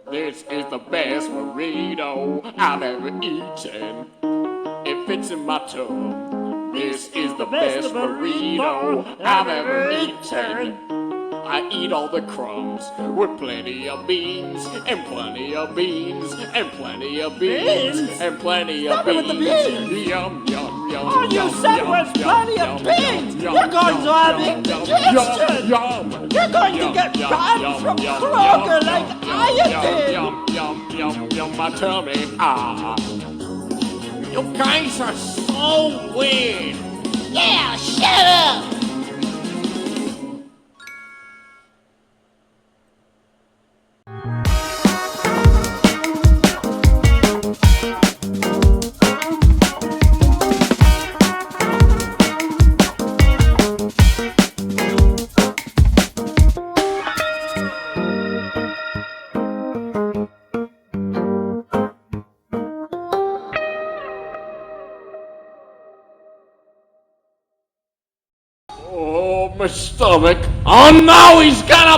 This is the best burrito I've ever eaten. It fits in my tongue. This is the best burrito I've ever eaten. I eat all the crumbs with plenty of beans and plenty of beans and plenty of beans and plenty of beans. Yum, yum, yum. All you said was plenty of beans. You're going to have indigestion. You're going to get banned from Kroger like I did. Yum, my tummy. You guys are so weird. Yeah, shut up! Oh, my stomach. Oh no, he's gonna...